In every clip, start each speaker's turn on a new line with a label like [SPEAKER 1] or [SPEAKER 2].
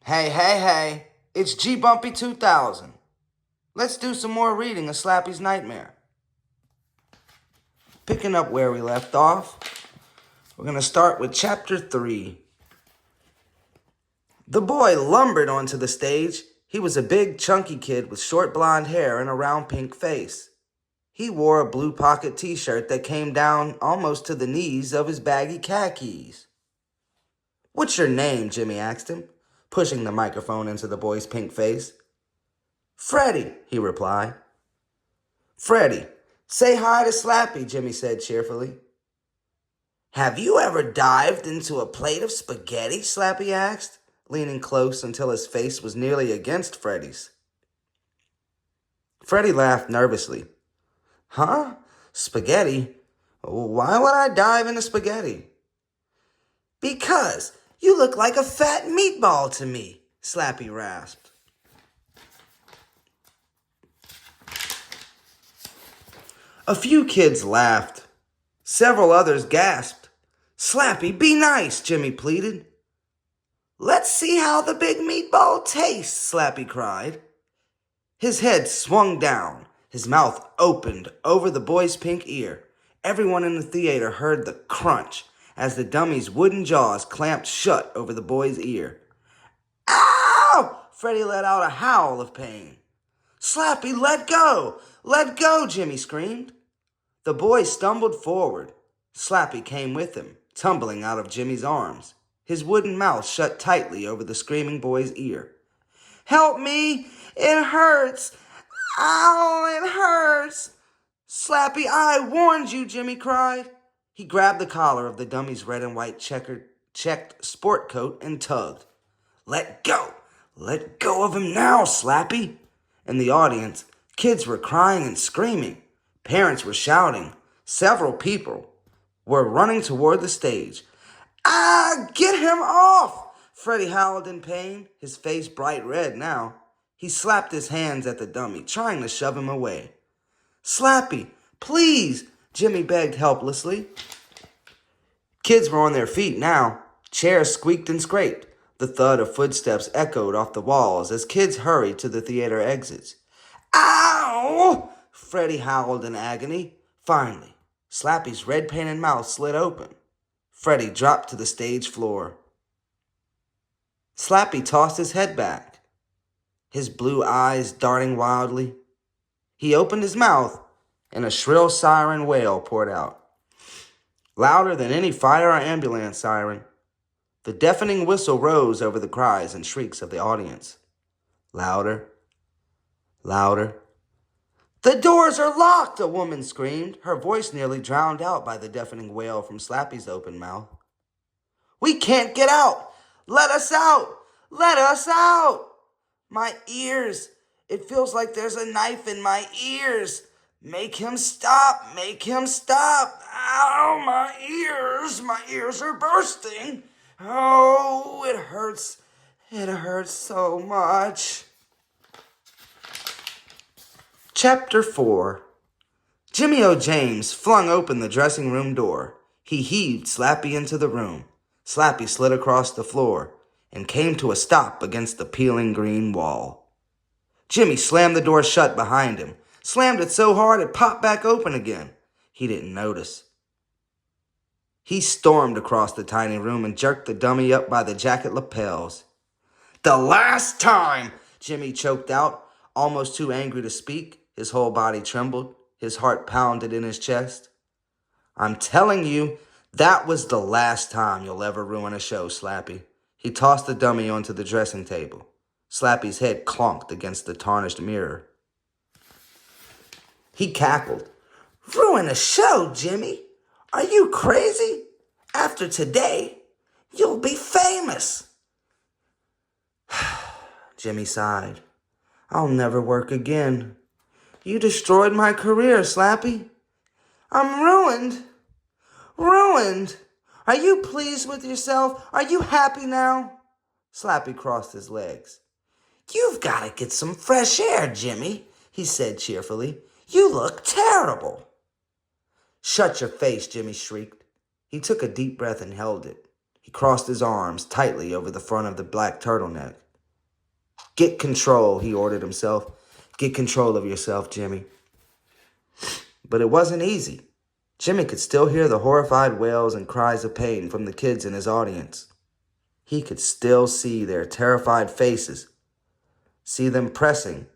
[SPEAKER 1] Hey, hey, hey, it's G Bumpy 2000. Let's do some more reading of Slappy's Nightmare. Picking up where we left off, we're going to start with Chapter 3. The boy lumbered onto the stage. He was a big, chunky kid with short blonde hair and a round pink face. He wore a blue pocket t-shirt that came down almost to the knees of his baggy khakis. "What's your name?" Jimmy asked him, pushing the microphone into the boy's pink face. "Freddie," he replied. "Freddie, say hi to Slappy," Jimmy said cheerfully. "Have you ever dived into a plate of spaghetti?" Slappy asked, leaning close until his face was nearly against Freddie's. Freddie laughed nervously. "Huh? Spaghetti? Why would I dive into spaghetti?" "Because you look like a fat meatball to me," Slappy rasped. A few kids laughed. Several others gasped. "Slappy, be nice," Jimmy pleaded. "Let's see how the big meatball tastes," Slappy cried. His head swung down. His mouth opened over the boy's pink ear. Everyone in the theater heard the crunch as the dummy's wooden jaws clamped shut over the boy's ear. "Ow!" Freddie let out a howl of pain. "Slappy, let go! Let go!" Jimmy screamed. The boy stumbled forward. Slappy came with him, tumbling out of Jimmy's arms. His wooden mouth shut tightly over the screaming boy's ear. "Help me! It hurts! Ow, it hurts!" "Slappy, I warned you," Jimmy cried. He grabbed the collar of the dummy's red and white checked sport coat and tugged. "Let go! Let go of him now, Slappy!" In the audience, kids were crying and screaming. Parents were shouting. Several people were running toward the stage. "Ah, get him off!" Freddie howled in pain, his face bright red now. He slapped his hands at the dummy, trying to shove him away. "Slappy, please," Jimmy begged helplessly. Kids were on their feet now. Chairs squeaked and scraped. The thud of footsteps echoed off the walls as kids hurried to the theater exits. "Ow!" Freddie howled in agony. Finally, Slappy's red-painted mouth slid open. Freddie dropped to the stage floor. Slappy tossed his head back, his blue eyes darting wildly. He opened his mouth, and a shrill siren wail poured out, louder than any fire or ambulance siren. The deafening whistle rose over the cries and shrieks of the audience. Louder, louder. "The doors are locked!" a woman screamed, her voice nearly drowned out by the deafening wail from Slappy's open mouth. "We can't get out! Let us out! Let us out! My ears! It feels like there's a knife in my ears! Make him stop! Make him stop! Ow, my ears! My ears are bursting! Oh, it hurts! It hurts so much!" Chapter 4. Jimmy O. James flung open the dressing room door. He heaved Slappy into the room. Slappy slid across the floor and came to a stop against the peeling green wall. Jimmy slammed the door shut behind him, slammed it so hard it popped back open again. He didn't notice. He stormed across the tiny room and jerked the dummy up by the jacket lapels. "The last time!" Jimmy choked out, almost too angry to speak. His whole body trembled. His heart pounded in his chest. "I'm telling you, that was the last time you'll ever ruin a show, Slappy." He tossed the dummy onto the dressing table. Slappy's head clonked against the tarnished mirror. He cackled. "Ruin a show, Jimmy? Are you crazy? After today, you'll be famous." Jimmy sighed. "I'll never work again. You destroyed my career, Slappy. I'm ruined. Ruined. Are you pleased with yourself? Are you happy now?" Slappy crossed his legs. "You've got to get some fresh air, Jimmy," he said cheerfully. "You look terrible." "Shut your face," Jimmy shrieked. He took a deep breath and held it. He crossed his arms tightly over the front of the black turtleneck. Get control, he ordered himself. Get control of yourself, Jimmy. But it wasn't easy. Jimmy could still hear the horrified wails and cries of pain from the kids in his audience. He could still see their terrified faces, see them pressing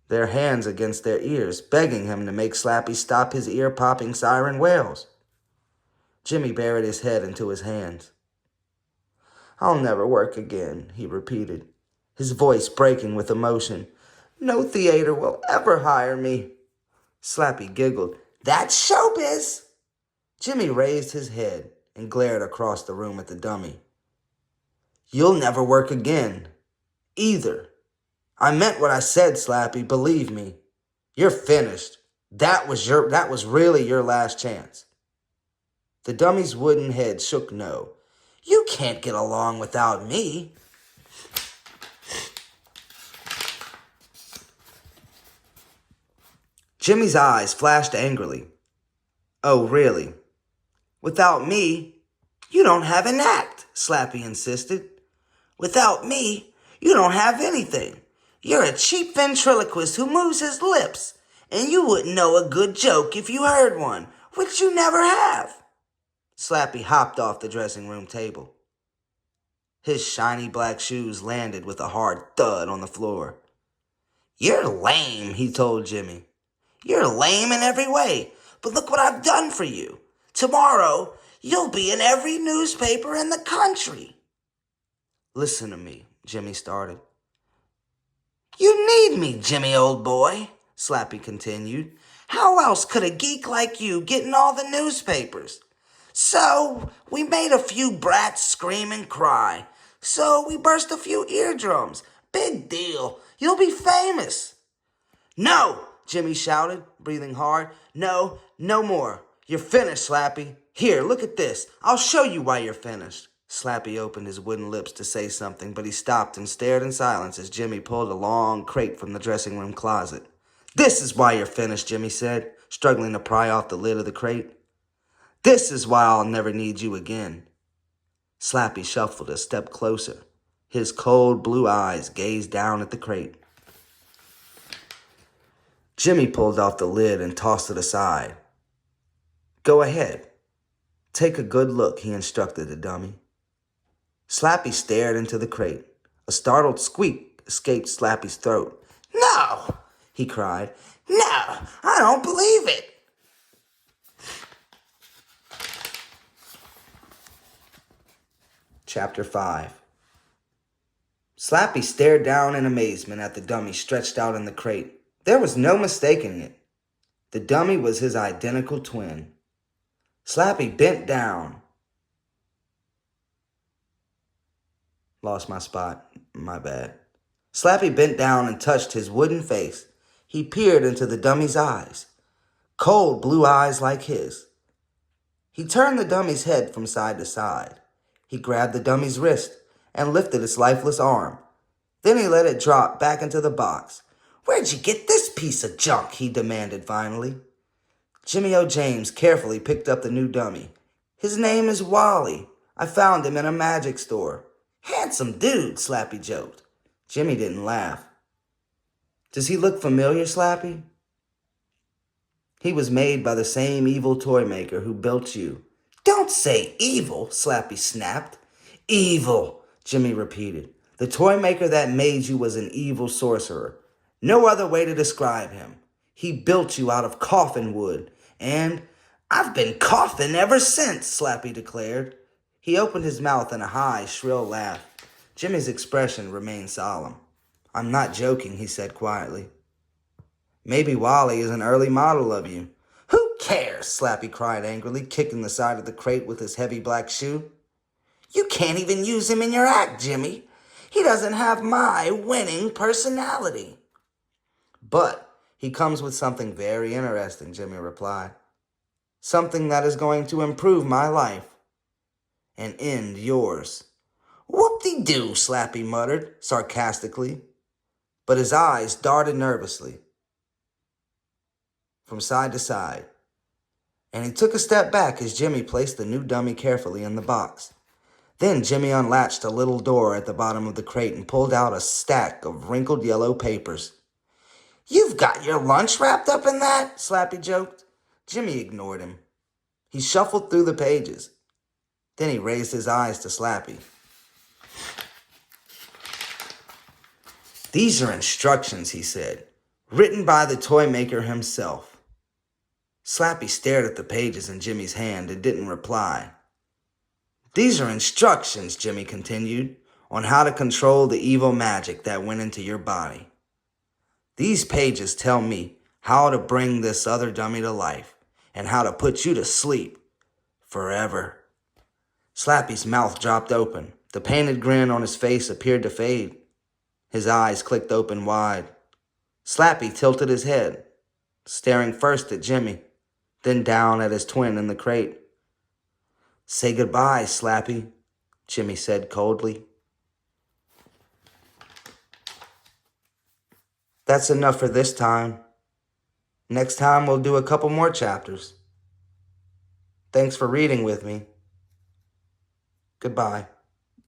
[SPEAKER 1] their hands against their ears, begging him to make Slappy stop his ear-popping siren wails. Jimmy buried his head into his hands. I'll never work again, he repeated, his voice breaking with emotion. No theater will ever hire me. Slappy giggled. That's showbiz. Jimmy raised his head and glared across the room at the dummy. You'll never work again, either. I meant what I said, Slappy, believe me. You're finished. That was really your last chance. The dummy's wooden head shook no. You can't get along without me. Jimmy's eyes flashed angrily. Oh, really? Without me, you don't have an act, Slappy insisted. Without me, you don't have anything. You're a cheap ventriloquist who moves his lips, and you wouldn't know a good joke if you heard one, which you never have. Slappy hopped off the dressing room table. His shiny black shoes landed with a hard thud on the floor. You're lame, he told Jimmy. You're lame in every way, but look what I've done for you. Tomorrow, you'll be in every newspaper in the country. Listen to me, Jimmy started. You need me, Jimmy, old boy, Slappy continued. How else could a geek like you get in all the newspapers? So, we made a few brats scream and cry. So, we burst a few eardrums. Big deal. You'll be famous. No, Jimmy shouted, breathing hard. No, no more. You're finished, Slappy. Here, look at this. I'll show you why you're finished. Slappy opened his wooden lips to say something, but he stopped and stared in silence as Jimmy pulled a long crate from the dressing room closet. This is why you're finished, Jimmy said, struggling to pry off the lid of the crate. This is why I'll never need you again. Slappy shuffled a step closer. His cold blue eyes gazed down at the crate. Jimmy pulled off the lid and tossed it aside. Go ahead. Take a good look, he instructed the dummy. Slappy stared into the crate. A startled squeak escaped Slappy's throat. No, he cried. No, I don't believe it. Chapter 5. Slappy stared down in amazement at the dummy stretched out in the crate. There was no mistaking it. The dummy was his identical twin. Slappy bent down. Lost my spot. My bad. Slappy bent down and touched his wooden face. He peered into the dummy's eyes. Cold blue eyes like his. He turned the dummy's head from side to side. He grabbed the dummy's wrist and lifted its lifeless arm. Then he let it drop back into the box. Where'd you get this piece of junk? He demanded finally. Jimmy O. James carefully picked up the new dummy. His name is Wally. I found him in a magic store. Handsome dude, Slappy joked. Jimmy didn't laugh. Does he look familiar, Slappy? He was made by the same evil toy maker who built you. Don't say evil, Slappy snapped. Evil, Jimmy repeated. The toy maker that made you was an evil sorcerer. No other way to describe him. He built you out of coffin wood, and I've been coughing ever since, Slappy declared. He opened his mouth in a high, shrill laugh. Jimmy's expression remained solemn. I'm not joking, he said quietly. Maybe Wally is an early model of you. Who cares? Slappy cried angrily, kicking the side of the crate with his heavy black shoe. You can't even use him in your act, Jimmy. He doesn't have my winning personality. But he comes with something very interesting, Jimmy replied. Something that is going to improve my life and end yours. Whoop-de-doo, Slappy muttered sarcastically, but his eyes darted nervously from side to side, and he took a step back as Jimmy placed the new dummy carefully in the box. Then Jimmy unlatched a little door at the bottom of the crate and pulled out a stack of wrinkled yellow papers. "You've got your lunch wrapped up in that?" Slappy joked. Jimmy ignored him. He shuffled through the pages. Then he raised his eyes to Slappy. "These are instructions," he said, "written by the toy maker himself." Slappy stared at the pages in Jimmy's hand and didn't reply. "These are instructions," Jimmy continued, "on how to control the evil magic that went into your body. These pages tell me how to bring this other dummy to life and how to put you to sleep forever." Slappy's mouth dropped open. The painted grin on his face appeared to fade. His eyes clicked open wide. Slappy tilted his head, staring first at Jimmy, then down at his twin in the crate. "Say goodbye, Slappy," Jimmy said coldly. That's enough for this time. Next time we'll do a couple more chapters. Thanks for reading with me. Goodbye.